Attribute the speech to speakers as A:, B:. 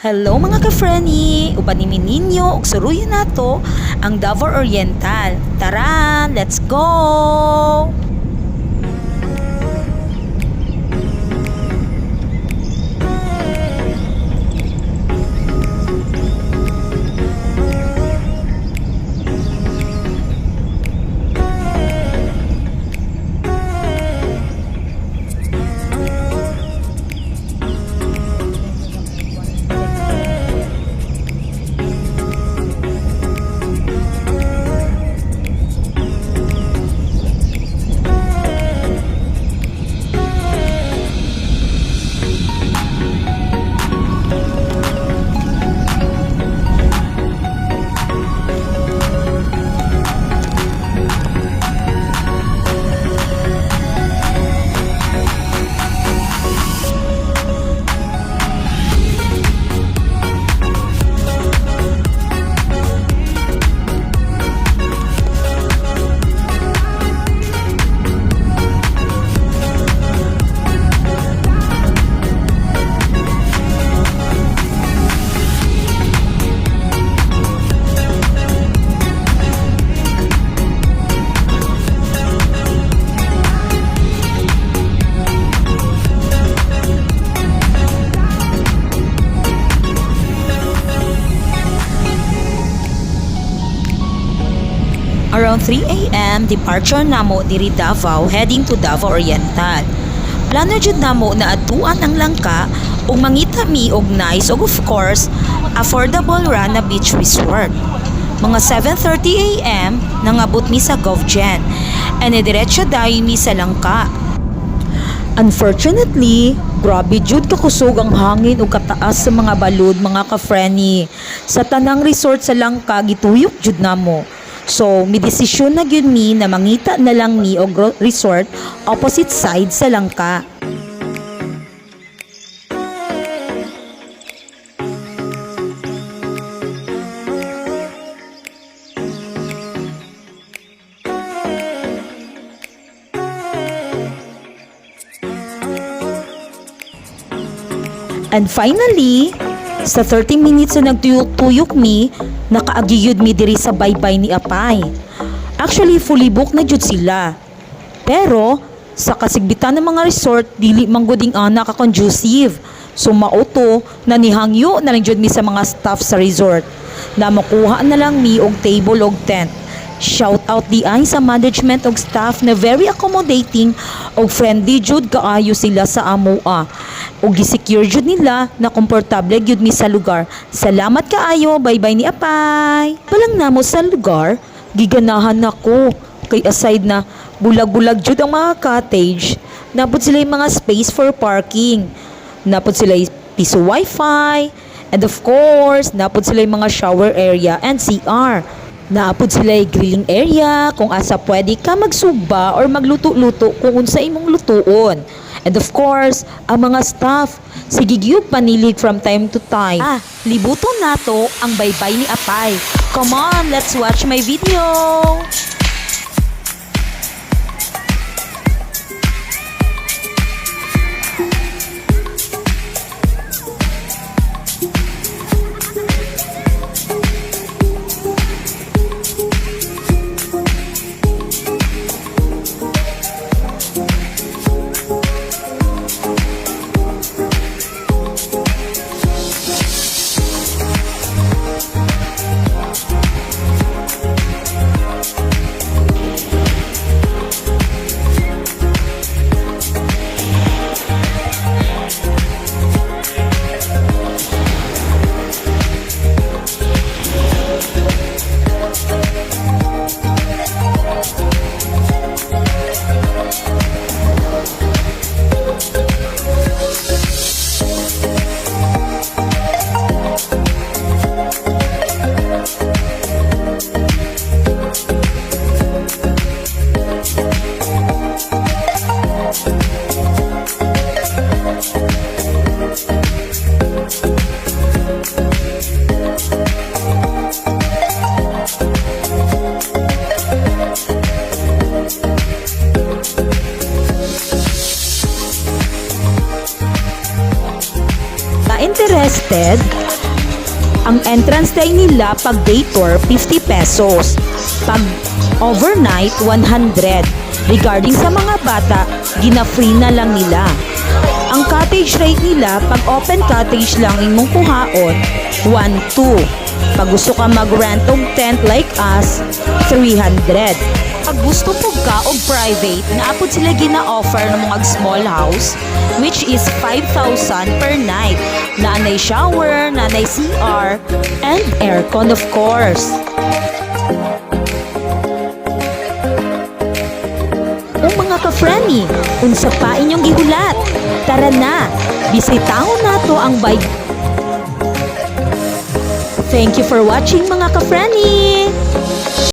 A: Hello mga ka-Frenny! Upanimin ninyo og suruyan nato ang Davao Oriental. Tara, let's go! Around 3 a.m., departure namo diri Davao heading to Davao Oriental. Plano jud namo na atuan ang langka ug mangita mi og nice ug of course affordable ra na beach resort. Mga 7:30 a.m. nangabot mi sa GovGen and diretso dayon mi sa langka. Unfortunately, grabe jud kakusog ang hangin ug kataas sa mga balod mga ka-Frenny. Sa tanang resort sa langka gituyok jud namo. So, mi desisyon na gyud mi na mangita na lang mi og resort opposite side sa langka. And finally, sa 30 minutes na nagtuyok-tuyok mi, nakaagiyod mi diri sa baybay ni Apay. Actually, fully booked na jud sila. Pero, sa kasigbitan ng mga resort, dili mangguding ana ka conducive. So, mauto, nanihangyo na lang jud mi sa mga staff sa resort na makuha na lang mi og table og tent. Shout out di ay sa management og staff na very accommodating og friendly jud kaayo sila sa amoa. Og gi-secure jud nila na komportable jud mi sa lugar. Salamat kaayo, bye-bye ni Apay. Palang namo sa lugar, giganahan nako. Kay aside na bulag-bulag jud ang mga cottage, napod sila yung mga space for parking. Napod sila yung piso wifi, and of course, napod sila yung mga shower area and CR. Naapod sila yung grilling area kung asa pwede ka magsugba or magluto-luto kung unsa imong lutuon. And of course, ang mga staff, sige gyud panilig from time to time. Libuton nato ang baybay ni Apay. Come on, let's watch my video! interested? Ang entrance fee nila pag day tour, 50 pesos. Pag overnight, 100. Regarding sa mga bata, gina-free na lang nila. Ang cottage rate nila, pag open cottage lang imong kuhaon, 1-2. Pag gusto ka mag-rent og tent like us, 300. Pag gusto po ka og private, naapod sila gina-offer ng mga small house, which is 5,000 per night. Nanay shower, nanay CR, and aircon of course. O mga ka-friendly, unsa pa inyong gihulat? Tara na, bisitahon nato ang Thank you for watching mga ka-friendly!